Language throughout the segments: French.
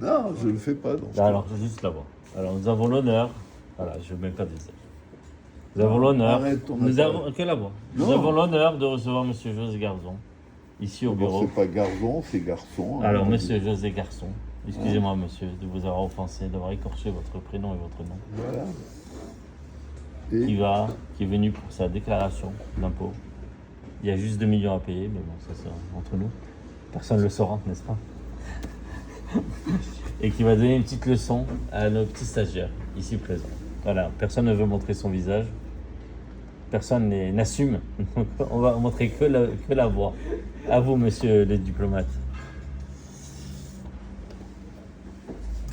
Non, je ne le fais pas. Donc. Alors, juste là-bas. Alors, nous avons l'honneur. Voilà, je ne mets pas de visage. Nous avons l'honneur. Arrête ton Nous appareil. avons. Ok, là-bas. Nous Non. avons l'honneur de recevoir Monsieur José Garzon, ici au bureau. C'est pas Garzon, c'est Garçon. Alors, Monsieur José Garçon, excusez-moi, monsieur, de vous avoir offensé, d'avoir écorché votre prénom et votre nom. Voilà. Qui est venu pour sa déclaration d'impôt. Il y a juste 2 millions à payer, mais bon, ça c'est entre nous. Personne ne le saura, n'est-ce pas? Et qui va donner une petite leçon à nos petits stagiaires, ici présents. Voilà, personne ne veut montrer son visage. Personne n'assume. Donc on va montrer que la voix. À vous, monsieur le diplomate.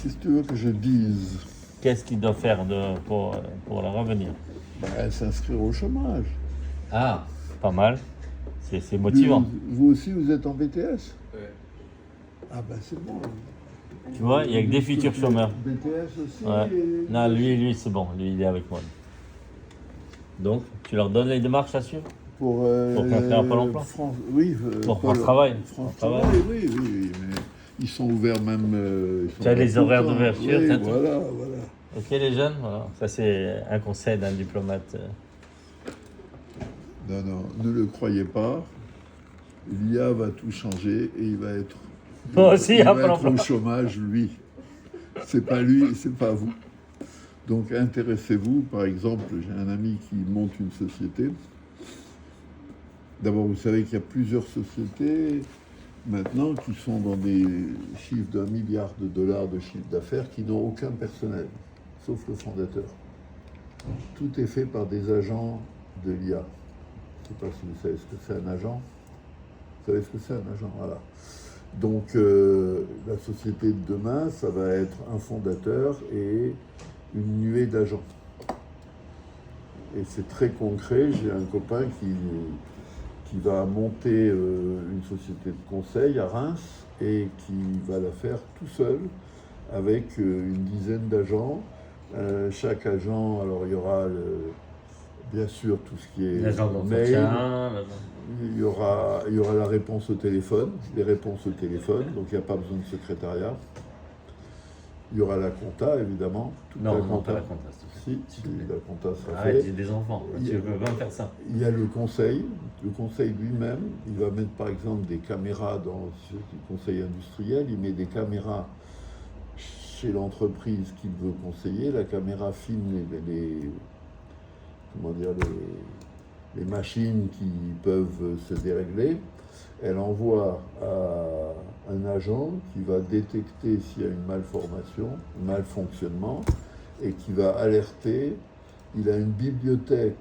Qu'est-ce que tu veux que je dise? Qu'est-ce qu'il doit faire pour le revenir? S'inscrire au chômage. Ah, pas mal. C'est motivant. Vous aussi, vous êtes en BTS? Ouais. Ah ben c'est bon. Tu vois, il n'y a que des futurs chômeurs. BTS aussi. Ouais. Non, lui, c'est bon. Lui, il est avec moi. Donc, tu leur donnes les démarches à suivre Pour s'inscrire à Pôle emploi. Oui. Pour France Travail. France Travail. Travail, oui. Mais ils sont ouverts même. Tu as les horaires d'ouverture. Oui, t'as tout. voilà. Ok, les jeunes, voilà. Ça, c'est un conseil d'un diplomate. Non, ne le croyez pas. L'IA va tout changer et il va être. Moi aussi, il à va Pôle être emploi. au chômage, lui. C'est pas lui, c'est pas vous. Donc intéressez-vous. Par exemple, j'ai un ami qui monte une société. D'abord, vous savez qu'il y a plusieurs sociétés maintenant qui sont dans des chiffres d'1 milliard de dollars de chiffre d'affaires qui n'ont aucun personnel, sauf le fondateur. Tout est fait par des agents de l'IA. Je ne sais pas si vous savez ce que c'est un agent. Vous savez ce que c'est un agent, voilà. Donc la société de demain, ça va être un fondateur et une nuée d'agents. Et c'est très concret. J'ai un copain qui va monter une société de conseil à Reims et qui va la faire tout seul avec une dizaine d'agents. Chaque agent, alors il y aura bien sûr tout ce qui est mail, il y aura la réponse au téléphone, les réponses au téléphone, donc il n'y a pas besoin de secrétariat. Il y aura la compta, évidemment. Non, pas la compta. Si, la compta sera Arrête, faite. j'ai des enfants. Tu ne peux pas me faire ça. Il y a le conseil lui-même. Il va mettre par exemple des caméras dans le conseil industriel. Il met des caméras chez l'entreprise qu'il veut conseiller. La caméra filme les machines qui peuvent se dérégler. Elle envoie à un agent qui va détecter s'il y a une malformation, malfonctionnement, et qui va alerter. Il aura une bibliothèque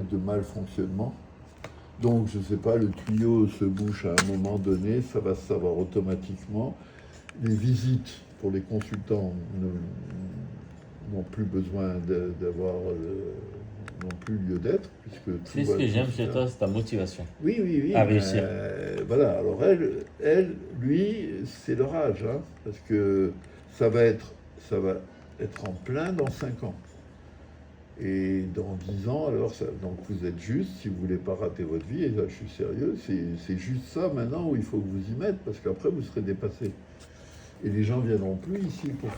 de malfonctionnement. Donc, je ne sais pas, le tuyau se bouche à un moment donné, ça va se savoir automatiquement. Les visites pour les consultants n'ont plus besoin d'avoir non plus lieu d'être, puisque C'est ce que j'aime chez toi, c'est ta motivation. Oui. À réussir. Voilà, alors lui, c'est leur âge, hein, parce que ça va être en plein dans 5 ans. Et dans 10 ans, alors, donc vous êtes juste, si vous ne voulez pas rater votre vie, et là je suis sérieux, c'est juste ça maintenant où il faut que vous y mettez, parce qu'après vous serez dépassé. Et les gens ne viendront plus ici pour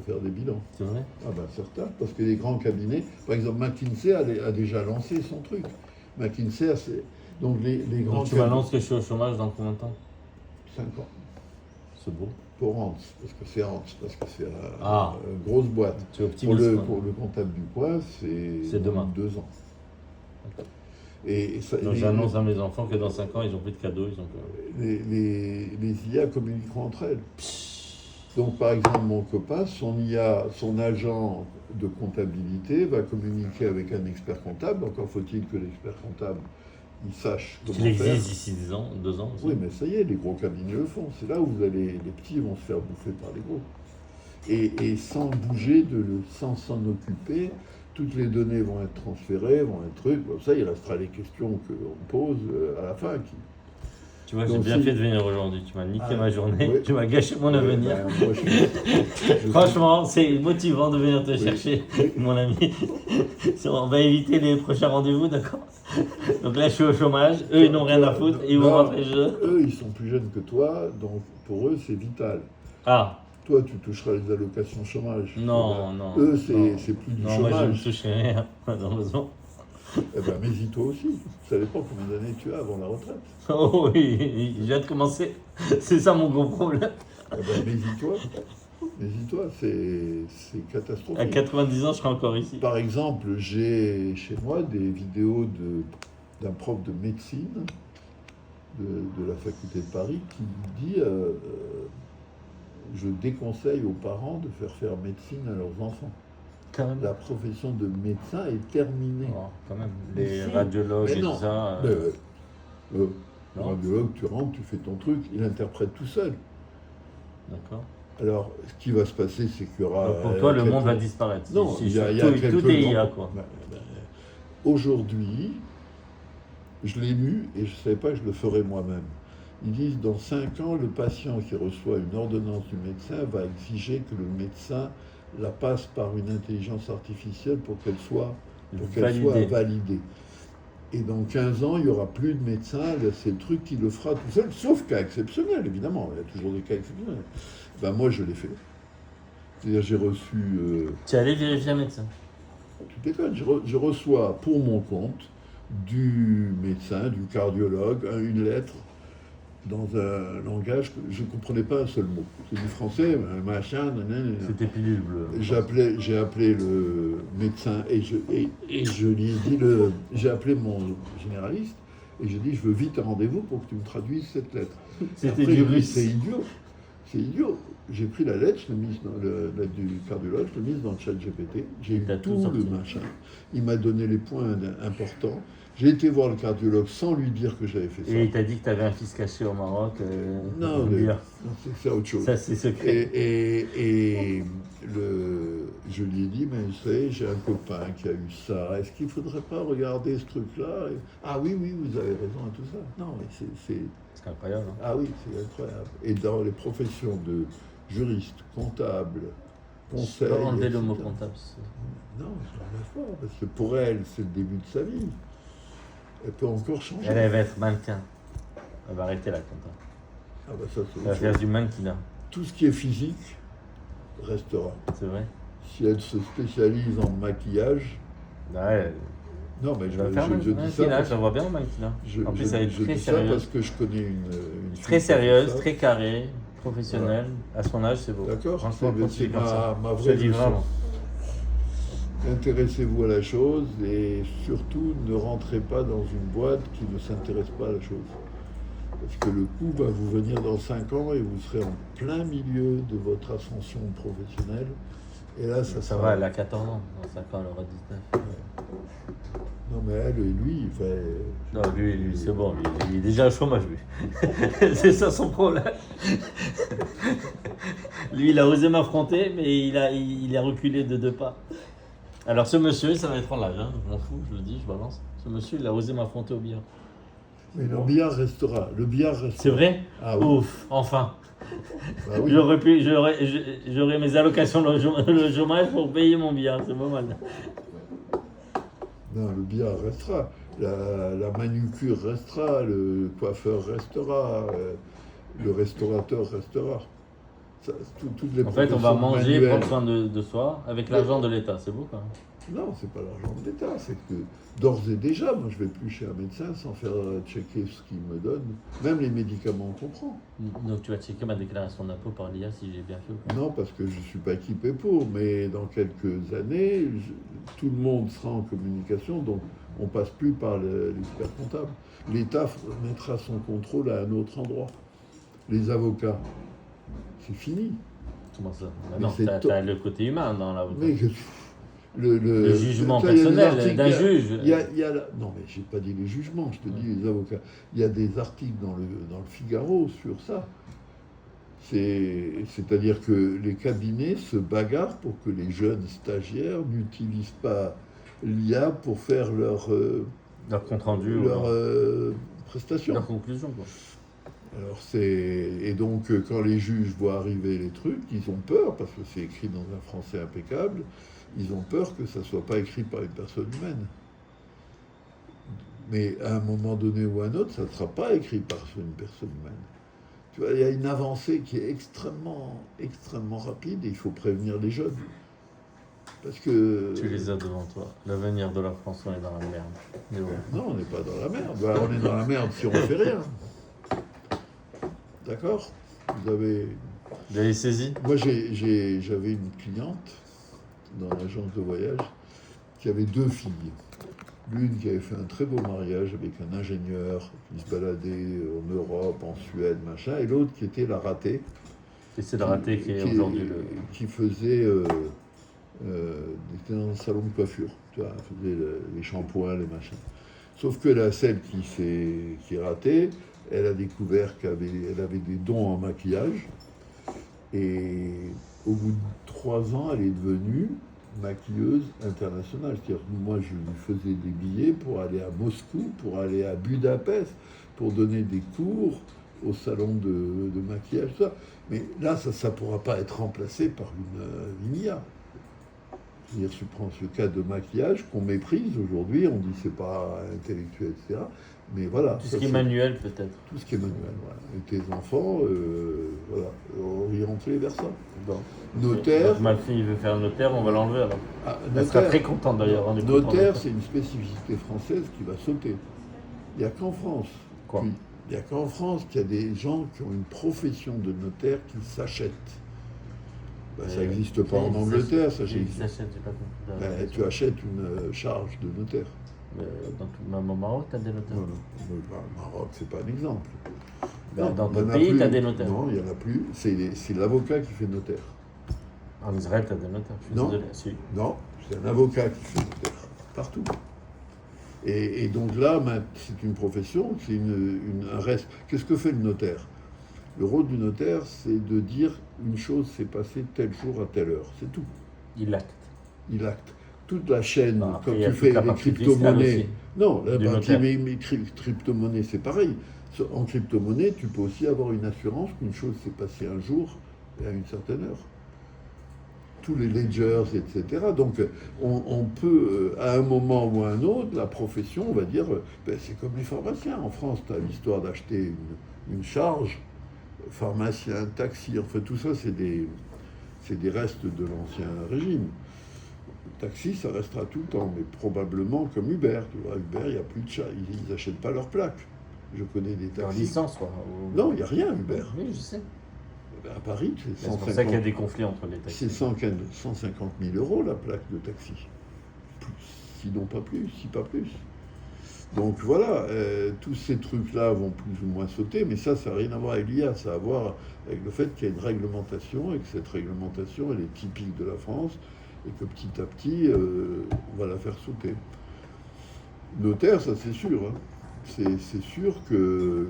faire des bilans. C'est vrai? Ah ben certain, parce que les grands cabinets, par exemple McKinsey a déjà lancé son truc. McKinsey, donc les grands Donc tu m'annonces que je suis au chômage dans combien de temps? 5 ans. C'est beau. Pour Hans, parce que c'est une grosse boîte. Tu es optimiste. Pour le comptable du coin, c'est demain. 2 ans. Donc j'annonce à mes enfants que dans 5 ans, ils n'ont plus de cadeaux. Les IA communiqueront entre elles. Donc par exemple, mon copain, son agent de comptabilité va communiquer avec un expert comptable. Encore faut-il que l'expert comptable il sache comment faire. Il existe d'ici 2 ans aussi. Oui, mais ça y est, les gros cabinets le font. C'est là où les petits vont se faire bouffer par les gros. Et sans bouger, sans s'en occuper, toutes les données vont être transférées, vont être trucs. Bon, ça, il restera les questions qu'on pose à la fin. Tu vois, j'ai bien fait de venir aujourd'hui. Tu m'as niqué ma journée, oui. tu m'as gâché mon avenir. Moi, Franchement, c'est motivant de venir te chercher, mon ami. On va éviter les prochains rendez-vous, d'accord? Donc là, je suis au chômage. Eux, ils n'ont rien à foutre. Ils vont rentrer jeu. Eux, ils sont plus jeunes que toi, donc pour eux, c'est vital. Ah, Toi, tu toucheras les allocations chômage. non, non. Eux, non. c'est plus du Non, moi je ne chômage. touche rien, malheureusement. Eh ben, mais y toi aussi. Ça dépend combien d'années tu as avant la retraite. Oh oui, je viens de commencer. C'est ça mon gros problème. Eh ben, mais toi, c'est À catastrophique. 90 ans, je serai encore ici. Par exemple, j'ai chez moi des vidéos d'un prof de médecine de la faculté de Paris qui dit je déconseille aux parents de faire médecine à leurs enfants. Quand même. La profession de médecin est terminée. Oh, quand même. Mais Les si. radiologues Mais et non. tout ça. Le Non. radiologue, tu rentres, tu fais ton truc, il interprète tout seul. D'accord. Alors, ce qui va se passer, c'est qu'il y aura. Donc pour toi, le monde va disparaître. Non, Si- il y a tout, quelques tout est grands- IA, quoi. Aujourd'hui, je l'ai lu et je ne savais pas que je le ferais moi-même. Ils disent dans 5 ans, le patient qui reçoit une ordonnance du médecin va exiger que le médecin la passe par une intelligence artificielle pour qu'elle soit validée. Et dans 15 ans, il n'y aura plus de médecin, c'est le truc qui le fera tout seul, sauf cas exceptionnel, évidemment, il y a toujours des cas exceptionnels. Ben moi, je l'ai fait. C'est-à-dire, j'ai reçu... Tu es allé vérifier un médecin. tu déconnes, je reçois pour mon compte du médecin, du cardiologue, une lettre dans un langage que je ne comprenais pas un seul mot. C'est du français, un machin, nanana. C'était pilule bleue. J'ai appelé le médecin et je lui ai dit, j'ai appelé mon généraliste et j'ai dit je veux vite un rendez-vous pour que tu me traduises cette lettre. C'était Après, du il dit, russe. c'est idiot. J'ai pris la lettre, je l'ai mise dans lettre du cardiologue, je l'ai mise dans le chat GPT, j'ai eu T'as tout tout sorti. le machin. Il m'a donné les points importants. J'ai été voir le cardiologue sans lui dire que j'avais fait ça. Et il t'a dit que tu avais un fils caché au Maroc. Non, au mais Bia. c'est autre chose. Ça, c'est secret. Je lui ai dit, mais vous savez, j'ai un copain qui a eu ça. Est-ce qu'il ne faudrait pas regarder ce truc-là? Ah oui, vous avez raison à tout ça. Non, mais C'est incroyable. Hein. Ah oui, c'est incroyable. Et dans les professions de juriste, comptable, conseil... Je peux enlever le etc. mot comptable. Non, je ne l'enlève pas, parce que pour elle, c'est le début de sa vie. Elle peut encore changer. Elle va être mannequin. Elle va arrêter la compta. Ah bah ça, c'est Elle va autre faire chose. du mannequinat. Tout ce qui est physique restera. C'est vrai. Si elle se spécialise en maquillage, Ouais. non mais Je vais faire je dis ça, mannequinat. Je la vois bien en mannequinat. En plus, elle est je très dis ça sérieuse. parce que je connais une fille Très qui a fait sérieuse, ça. très carrée, professionnelle. À son âge, c'est beau. D'accord, Franchement, c'est continue comme ça. ma Je te vraie dis leçon. vraiment. Intéressez-vous à la chose et surtout ne rentrez pas dans une boîte qui ne s'intéresse pas à la chose. Parce que le coup va vous venir dans 5 ans et vous serez en plein milieu de votre ascension professionnelle. Et là, ça Ça sera- va, elle a 14 ans. Dans 5 ans, elle aura 19. Non mais elle et lui, il fait... Non, lui c'est bon. Lui, il est déjà au chômage, lui. C'est ça son problème. Lui, il a osé m'affronter, mais il a reculé de 2 pas. Alors, ce monsieur, ça va être en live, hein. Je m'en fous, je le dis, je balance. Ce monsieur, il a osé m'affronter au billard. Mais le billard restera. Le billard restera. C'est vrai? Ah oui. Ouf, enfin. Bah oui. J'aurais mes allocations le chômage pour payer mon billard, c'est pas mal. Non, le billard restera. La manucure restera. Le coiffeur restera. Le restaurateur restera. Ça, toutes les En fait, on va professions manger, manuelles. prendre soin de soi avec l'argent de l'État, c'est beau quand même. Non, c'est pas l'argent de l'État. C'est que d'ores et déjà, moi, je vais plus chez un médecin sans faire checker ce qu'il me donne. Même les médicaments qu'on prend. Donc tu vas checker ma déclaration d'impôt par l'IA si j'ai bien fait ou pas. Non, parce que je ne suis pas équipé pour, mais dans quelques années, tout le monde sera en communication, donc on ne passe plus par l'expert comptable. L'État mettra son contrôle à un autre endroit. Les avocats, c'est fini. Comment ça? Mais Non, c'est t'as le côté humain dans la Mais le jugement ça, il y a des personnel articles, d'un juge. Non, mais j'ai pas dit les jugements, je te dis les avocats. Il y a des articles dans le Figaro sur ça. C'est-à-dire que les cabinets se bagarrent pour que les jeunes stagiaires n'utilisent pas l'IA pour faire leur compte rendu, prestations. leur conclusion. Quoi. Alors et donc quand les juges voient arriver les trucs, ils ont peur, parce que c'est écrit dans un français impeccable, ils ont peur que ça ne soit pas écrit par une personne humaine. Mais à un moment donné ou à un autre, ça ne sera pas écrit par une personne humaine. Tu vois, il y a une avancée qui est extrêmement, extrêmement rapide et il faut prévenir les jeunes. Parce que... Tu les as devant toi. L'avenir de la France, on est dans la merde. Mais ouais. Non, on n'est pas dans la merde. Bah, on est dans la merde si on ne fait rien. D'accord? Vous avez... Vous avez saisi? Moi, j'avais une cliente dans l'agence de voyage qui avait 2 filles. L'une qui avait fait un très beau mariage avec un ingénieur qui se baladait en Europe, en Suède, machin, et l'autre qui était la ratée. Et c'est le raté qui est aujourd'hui le... Qui faisait... était dans un salon de coiffure, tu vois, elle faisait les shampoings, les machins. Sauf que là, celle qui est ratée, elle a découvert qu'elle avait des dons en maquillage. Et au bout de 3 ans, elle est devenue maquilleuse internationale. C'est-à-dire que moi, je lui faisais des billets pour aller à Moscou, pour aller à Budapest, pour donner des cours au salon de maquillage, tout ça. Mais là, ça ne pourra pas être remplacé par une IA. C'est-à-dire, tu prends ce cas de maquillage qu'on méprise aujourd'hui, on dit c'est pas intellectuel, etc. Mais voilà. Tout ce qui est manuel, peut-être. Tout ce qui est manuel, voilà. Et tes enfants, voilà, oriente-les vers ça. Bon. Notaire. Donc, ma fille veut faire notaire, on va l'enlever alors. Ah, Elle sera très contente d'ailleurs. Notaire, c'est une spécificité française qui va sauter. Il n'y a qu'en France. Quoi? Il n'y a qu'en France qu'il y a des gens qui ont une profession de notaire qui s'achètent. Ben, ça n'existe pas en Angleterre, ça existe. Tu achètes une charge de notaire. Même au Maroc, tu as des notaires. Non. Le Maroc, c'est pas un exemple. Ben, dans ton pays, tu as des notaires. Non, il n'y en a plus. C'est l'avocat qui fait notaire. En Israël, tu as des notaires. Je suis désolé. Si. Non, c'est un avocat qui fait notaire. Partout. Et donc là, c'est une profession, c'est un reste. Qu'est-ce que fait le notaire? Le rôle du notaire, c'est de dire une chose s'est passée tel jour à telle heure. C'est tout. Il acte. Il acte. Toute la chaîne, Après, comme tu fais les crypto-monnaies. Non, la partie crypto-monnaie, c'est pareil. En crypto-monnaie, tu peux aussi avoir une assurance qu'une chose s'est passée un jour et à une certaine heure. Tous les ledgers, etc. Donc, on peut, à un moment ou à un autre, la profession, on va dire, c'est comme les pharmaciens. En France, tu as l'histoire d'acheter une charge, pharmacien, taxi, enfin tout ça, c'est des restes de l'ancien régime. Le taxi, ça restera tout le temps, mais probablement comme Uber. Tu vois, Uber, il n'y a plus de charge, ils n'achètent pas leurs plaques. Je connais des taxis. En licence, quoi. Non, il n'y a rien, Uber. Oui, je sais. À Paris, c'est 150... pour ça qu'il y a des conflits entre les taxis. C'est 150 000 euros la plaque de taxi. Sinon pas plus, si pas plus. Donc voilà, tous ces trucs-là vont plus ou moins sauter, mais ça n'a rien à voir avec l'IA, ça a à voir avec le fait qu'il y a une réglementation et que cette réglementation, elle est typique de la France et que petit à petit, on va la faire sauter. Notaire, ça c'est sûr. Hein. C'est sûr que...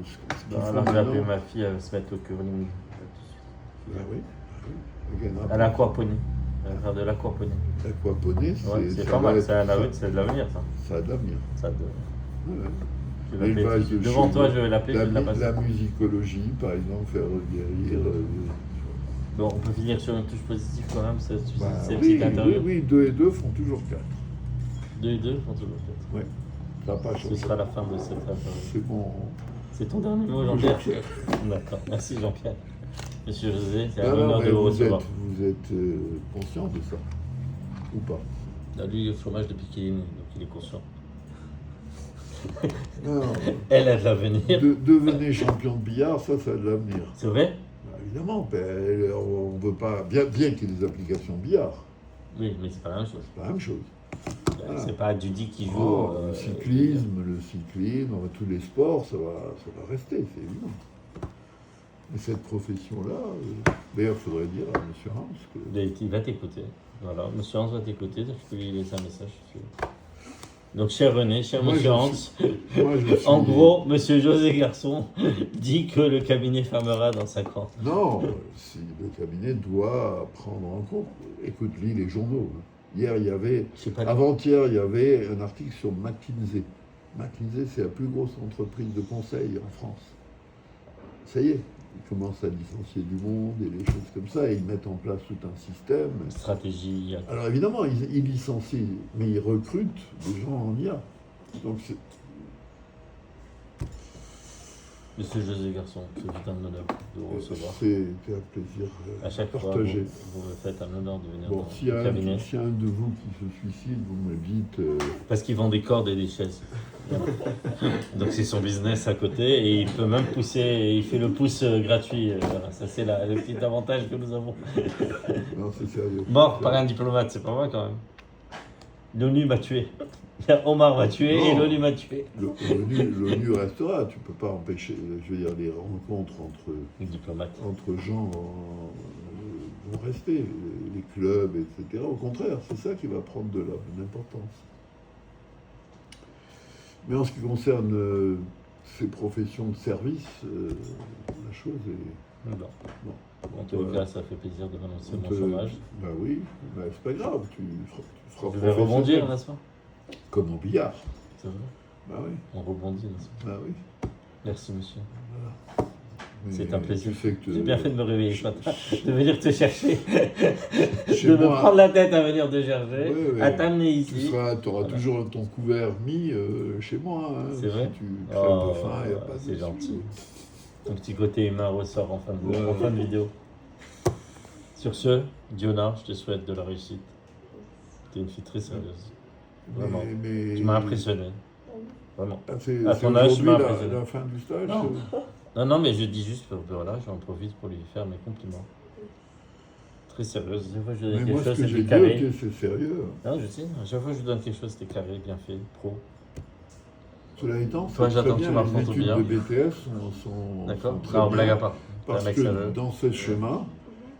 Alors j'ai appelé ma fille à se mettre au curling. Ah oui. À l'aquaponie. Elle va faire de l'aquaponie. L'aquaponie, c'est pas mal, c'est de l'avenir ça. Ça a de l'avenir. Ça a de... Ouais. Devant toi, je vais l'appeler. La musicologie, par exemple, faire guérir. Bon, on peut finir sur une touche positive quand même, cette oui, petite interview. Oui, 2 et 2 font toujours 4. 2 et 2 font toujours 4. Oui, ça n'a pas changé. Ce sera la fin de cette interview. C'est bon. C'est ton dernier mot, Jean-Pierre? D'accord, merci Jean-Pierre. Monsieur José, c'est un honneur de vous recevoir. Vous êtes conscient de ça? Ou pas? Lui, il est au chômage depuis qu'il est né, donc il est conscient. Non, Elle a de l'avenir. Devenez champion de billard, ça a de l'avenir. C'est vrai? Évidemment, on ne veut pas... Bien qu'il y ait des applications billard. Oui, mais c'est pas la même chose. C'est pas la même chose. Voilà. C'est pas Dudy qui joue... le cyclisme, tous les sports, ça va rester, c'est évident. Mais cette profession-là, d'ailleurs, il faudrait dire à M. Hans que... Il va t'écouter. Voilà, M. Hans va t'écouter, je peux lui laisser un message. Donc, cher René, cher M. Hans, en gros, M. José Garçon dit que le cabinet fermera dans 5 ans. Non, le cabinet doit prendre en compte. Écoute, lis les journaux. Hier, avant-hier, il y avait un article sur McKinsey. McKinsey, c'est la plus grosse entreprise de conseil en France. Ça y est, ils commencent à licencier du monde et des choses comme ça, et ils mettent en place tout un système. Stratégie. Alors évidemment, ils licencient, mais ils recrutent des gens en IA. Donc Monsieur José Garçon, c'est un honneur de vous recevoir. C'était un plaisir À chaque fois, partagé. vous me faites un honneur de venir Bon, dans s'il y, le cabinet. s'il y a un de vous qui se suicide, vous me dites. Parce qu'ils vendent des cordes et des chaises. Donc c'est son business à côté et il peut même pousser, il fait le pouce gratuit. Voilà, ça c'est le petit avantage que nous avons. Non, c'est sérieux. Mort par un diplomate, c'est pas vrai quand même. L'ONU m'a tué. Omar m'a tué et Non. l'ONU m'a tué. L'ONU restera, tu peux pas empêcher, je veux dire, les rencontres Les diplomates. entre gens vont rester, les clubs, etc. Au contraire, c'est ça qui va prendre de l'importance. Mais en ce qui concerne ces professions de service, la chose est... Bon. En tous les cas, ça fait plaisir de m'annoncer mon chômage. Ben oui, ben c'est pas grave, tu feras Je vais rebondir, n'est-ce pas? Comme au billard. C'est vrai. Ben oui, On rebondit, n'est-ce pas? ben oui. Merci, monsieur. Voilà. C'est un plaisir. Tu sais que J'ai bien fait de me réveiller ce matin, de venir te chercher, Chez de me moi, prendre la tête à venir te chercher, Ouais. à t'amener tu ici. auras Voilà. toujours ton couvert mis chez moi. Hein, C'est vrai? Si tu crèves de faim, il n'y a pas de c'est souci. gentil. Ton petit côté humain ressort en fin de vidéo. Sur ce, Diona, je te souhaite de la réussite. Tu es une fille très sérieuse. Vraiment. Mais Tu m'as impressionné. Vraiment. C'est À ton âge, tu m'as aujourd'hui impressionné. la fin du stage. Non. Non, mais je dis juste, voilà, j'en profite pour lui faire mes compliments. Très sérieuse. Chaque fois que je donne Mais quelque moi, ce chose, que j'ai c'était dit, carré. ok, c'est sérieux. Non, je sais. À chaque fois que je donne quelque chose, c'était carré, bien fait, pro. Cela étant, Toi, c'est j'attends très que tu bien. m'apprends Les tout études bien. de BTS sont D'accord. très Non, bien. blague à part. Parce Un mec que sérieux. dans ce schéma,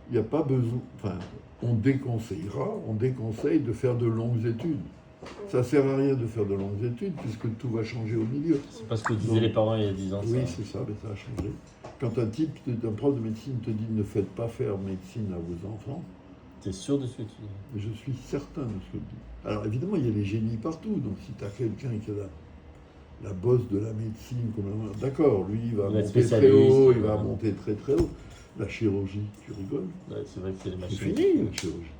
il n'y a pas besoin. Enfin, on déconseille de faire de longues études. Ça ne sert à rien de faire de longues études puisque tout va changer au milieu. C'est pas ce que disaient les parents il y a 10 ans. Oui, ça. c'est ça, mais ça a changé. Quand un prof de médecine te dit ne faites pas faire médecine à vos enfants, T'es sûr de ce que tu dis? je suis certain de ce que je dis. Alors évidemment, il y a des génies partout, donc si tu as quelqu'un qui a la bosse de la médecine, d'accord, lui il va Il va être monter très spécialiste, haut, il va ouais. monter très très haut. La chirurgie, tu rigoles, Ouais, c'est vrai que c'est les c'est machines. fini la chirurgie.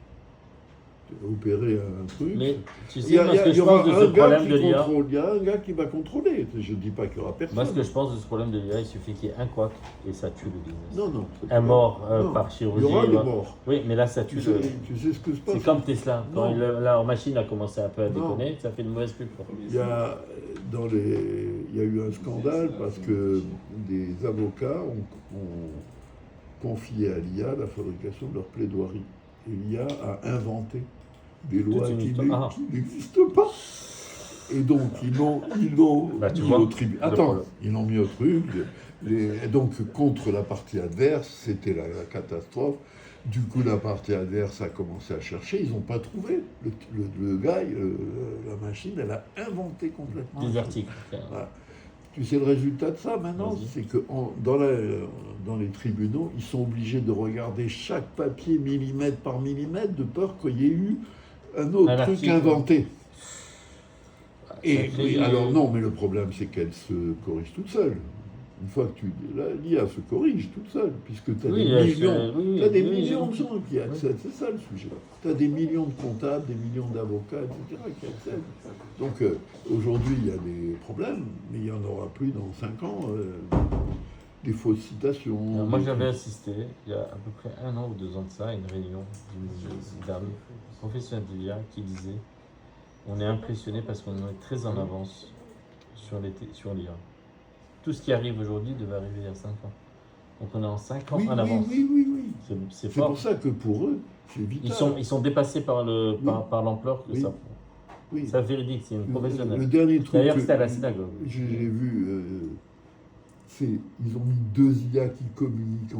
Tu vas opérer un truc. Mais tu il sais, y, a, moi, il y ce a- que il y je aura pense de ce un gars problème qui de l'IA, contrôle, il y a un gars qui va contrôler. Je ne dis pas qu'il n'y aura personne. moi, ce que je pense de ce problème de l'IA, il suffit qu'il y ait un couac et ça tue le business. Non, c'est Un pas- mort non. par Il y chirurgie. aura des voilà. morts. Oui, mais là, ça tue Tu sais, le. tu sais ce que se passe. C'est comme Tesla. Quand Non. leur machine a commencé un peu à Non. déconner, ça fait une mauvaise pub. Quoi. Il y a, il y a eu un scandale parce que des avocats ont confié à l'IA la fabrication de leur plaidoirie. Et l'IA a inventé des lois une qui histoire. n'existent pas. Et donc, ils l'ont Bah, tu mis vois, au tribunal. le Attends, problème. ils l'ont mis au truc. Et donc, contre la partie adverse, c'était la catastrophe. Du coup, la partie adverse a commencé à chercher. Ils n'ont pas trouvé. Le gars, la machine, elle a inventé complètement. Des articles. Voilà. Tu sais le résultat de ça maintenant, Vas-y. c'est que dans les tribunaux, ils sont obligés de regarder chaque papier millimètre par millimètre de peur qu'il y ait eu un autre Un truc article. inventé. Et Ça fait- oui, alors non, mais le problème c'est qu'elle se corrige toute seule. Une fois que l'IA se corrige toute seule, puisque tu as Oui, des là, millions, oui, t'as des oui, millions de oui. gens qui accèdent, c'est ça le sujet. Tu as des millions de comptables, des millions d'avocats, etc. qui accèdent. Donc aujourd'hui, il y a des problèmes, mais il n'y en aura plus dans 5 ans. Des fausses citations. Moi, des j'avais trucs. assisté, il y a à peu près 1 an ou 2 ans de ça, à une réunion d'une dame professionnelle de l'IA qui disait on est impressionné parce qu'on est très en avance sur l'IA. Tout ce qui arrive aujourd'hui devait arriver il y a 5 ans. Donc on est en 5 ans Oui, en avance. oui. C'est C'est fort. pour ça que pour eux, c'est vital. Ils sont dépassés par l'ampleur que Oui. ça prend. Oui. C'est véridique, c'est une Le professionnelle. dernier truc. D'ailleurs, que c'était à la synagogue. J'ai vu, ils ont mis 2 IA qui communiquent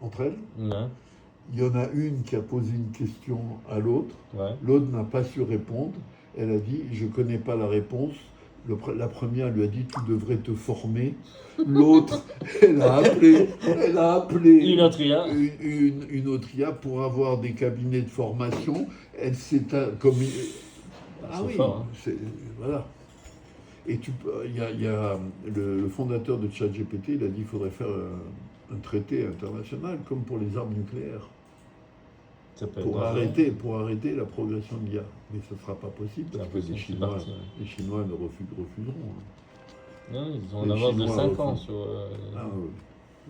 entre elles. Ouais, Il y en a une qui a posé une question à l'autre. ouais. L'autre n'a pas su répondre. Elle a dit, je ne connais pas la réponse. La première lui a dit, tu devrais te former. L'autre, elle a appelé Une autre IA. une autre IA pour avoir des cabinets de formation. Elle s'est comme C'est fort, hein. voilà. Et il y a le fondateur de ChatGPT, il a dit qu'il faudrait faire un traité international comme pour les armes nucléaires. Ça peut être Pour dangereux. arrêter la progression de l'IA. Mais ce ne sera pas possible parce que C'est les impossible, c'est Chinois, parti, ouais. les Chinois ne refuseront. Hein. Non, ils ont Les une avance de Chinois, 5 au ans fond. sur. Ah oui.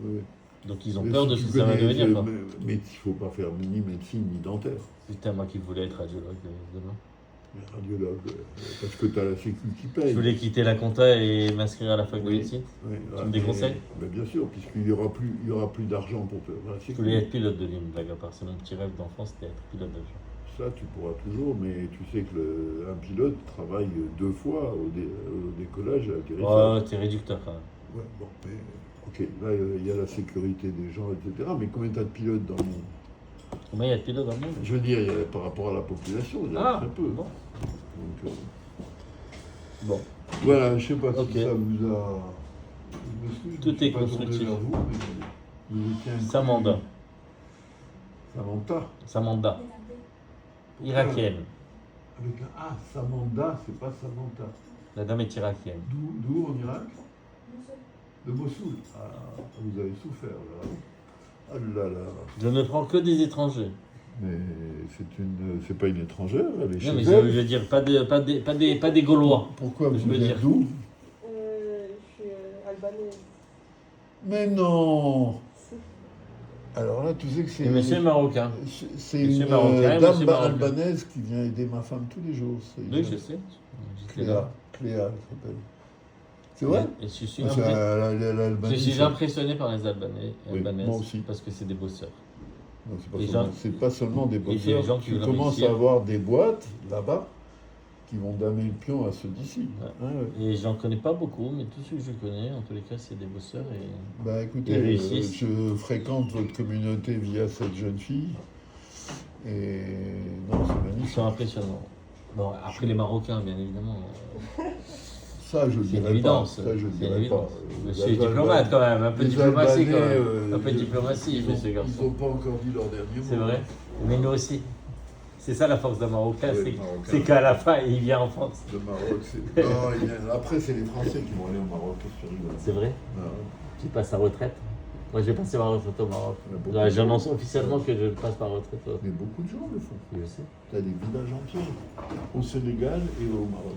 Oui. Donc ils ont Mais peur si de tu ce que ça va connais, devenir. Quoi. mais il ne faut pas faire ni médecine ni dentaire. C'était moi qui voulais être radiologue demain. Mais radiologue, parce que tu as la sécu qui paye. Je voulais quitter la compta et m'inscrire à la fac de Oui. médecine. Oui, Tu me déconseilles? Mais bien sûr, puisqu'il n'y aura plus d'argent pour te. Voilà, Je voulais être pilote de ligne, blague à part. C'est mon petit rêve d'enfant, c'était être pilote d'avion. Ça, tu pourras toujours, mais tu sais que un pilote travaille 2 fois au décollage et à l'atterrissage. Oh, t'es réducteur quand même. Ouais, bon, mais ok, là, il y a la sécurité des gens, etc. Mais combien t'as de pilotes dans le monde? Combien il y a de pilotes dans le monde? Je veux dire, par rapport à la population, il y a très peu. bon. Donc, Bon. voilà, je sais pas Ok. si ça vous a. Je m'excuse, Tout je suis est pas tourné constructif. vers vous, mais vous étiez inclus. Samantha. Samantha. Samantha. Irakienne. Avec un A, Samantha, c'est pas Samantha. La dame est irakienne. D'où en Irak? De Mossoul. Ah, vous avez souffert là. Ah là là. Je ne prends que des étrangers. Mais c'est pas une étrangère, elle est chez Non, mais elle. je veux dire, pas des Gaulois. Pourquoi Je vous veux êtes dire. d'où? Je suis albanaise. Mais non. Alors là, tu sais que c'est Et monsieur est marocain. c'est monsieur une marocain, dame monsieur marocain. albanaise qui vient aider ma femme tous les jours. C'est Oui, je sais. J'étais là. Cléa, elle s'appelle. C'est vrai? Et je suis, Parce que l'Albanie, je suis c'est- impressionné par les Albanais, Oui, Albanaises, moi aussi. parce que c'est des bosseurs. Non, c'est pas Les seulement- gens- c'est pas seulement des et puis bosseurs. les gens qui Tu veulent commences réussir. à avoir des boîtes là-bas qui vont damer le pion à ceux d'ici. Ouais. Ah ouais. Et j'en connais pas beaucoup, mais tous ceux que je connais, en tous les cas, c'est des bosseurs. Et... Bah écoutez, Ils réussissent. je fréquente votre communauté via cette jeune fille. Et non, c'est Ils magnifique. sont impressionnants. Bon, après les Marocains, bien évidemment. Ça, je C'est une dirais pas. évidence. Ça, je C'est une dirais pas. évidence. Monsieur est Les diplomate quand même, un peu de les diplomatie quand Albanais, même. Un peu de diplomatie, ils ont- monsieur garçon. Ils n'ont pas encore dit leur dernier mot. C'est vrai. Mais nous aussi. C'est ça la force d'un Marocain, Oui, c'est le Marocain. c'est qu'à la fin, il vient en France. Le Maroc, c'est. Non, après, c'est les Français qui vont aller au Maroc, qu'est-ce que tu rigoles? C'est vrai. Ah, Tu passes à retraite. Moi, j'ai passé ma retraite au Maroc. Il y a beaucoup Ouais, de J'annonce gens. officiellement que je passe ma retraite. Mais beaucoup de gens le font. Je sais. Tu as des villages entiers au Sénégal et au Maroc.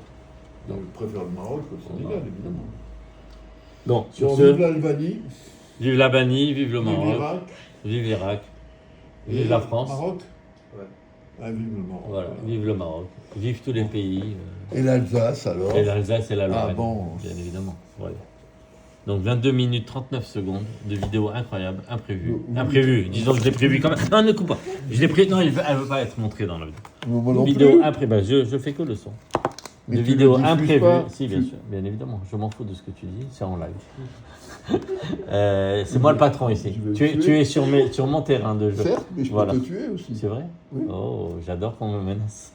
Donc, je préfère le Maroc au Sénégal, Maroc. évidemment. Bon, sur Bon, ce, vive l'Albanie, vive l'Albanie, vive le vive Maroc, l'Irak, vive l'Irak, et vive la France. Maroc. Ah, vive le Maroc. Voilà, vive le Maroc, vive tous les pays. Et l'Alsace, alors? Et l'Alsace et la Lorraine, Ah bon. bien évidemment. Voilà. Donc 22 minutes 39 secondes de vidéo incroyable, imprévue. Oui. Imprévue, disons que je l'ai prévu quand même. Non, ne coupe pas. Je l'ai prévu. Non, elle veut pas être montrée dans la vidéo. Moi non Vidéo plus. imprévue. Bah, je fais que le son. Mais de tu le vidéo diffuses imprévue. pas, Si, bien tu- sûr, bien évidemment. Je m'en fous de ce que tu dis, c'est en live. C'est moi le patron ici. Tu veux Tu tuer es sur mon terrain de jeu. Certes, mais je Voilà. peux te tuer aussi. C'est vrai? Oui. Oh, j'adore qu'on me menace.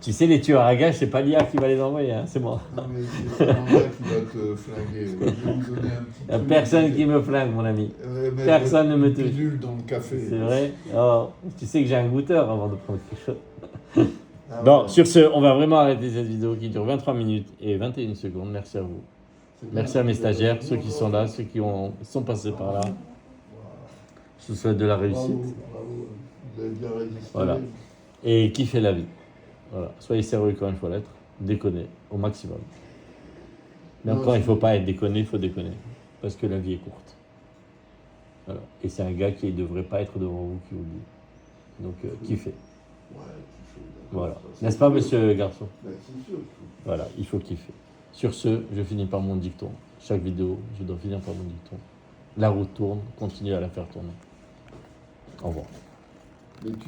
Tu sais, les tueurs à gages, c'est pas l'IA qui va les envoyer, hein, c'est moi. Non, mais c'est un gars qui va te flinguer. Je vais vous donner un petit Y a truc. personne qui me flingue, mon ami. Mettre personne ne me une touche. pilule dans le café. C'est vrai? Oh, tu sais que j'ai un goûteur avant de prendre quelque chose. Ah, Bon, ouais. sur ce, on va vraiment arrêter cette vidéo qui dure 23 minutes et 21 secondes. Merci à vous. C'est bien. Merci à mes stagiaires, ceux qui sont là, ceux qui sont passés par là. Je vous souhaite de la réussite. Bravo, bravo. Vous avez bien résisté. Voilà. Et kiffez la vie. Voilà. Soyez sérieux quand il faut l'être. Déconnez au maximum. Mais Non, quand il ne faut c'est- pas être déconné, il faut déconner. Parce que la vie est courte. Voilà. Et c'est un gars qui ne devrait pas être devant vous qui vous le dit. Donc, kiffez. Ouais, tu fais. Voilà. C'est N'est-ce pas, sûr. monsieur garçon? Ben, c'est sûr. Voilà, il faut kiffer. Sur ce, je finis par mon dicton. Chaque vidéo, je dois finir par mon dicton. La roue tourne, continuez à la faire tourner. Au revoir.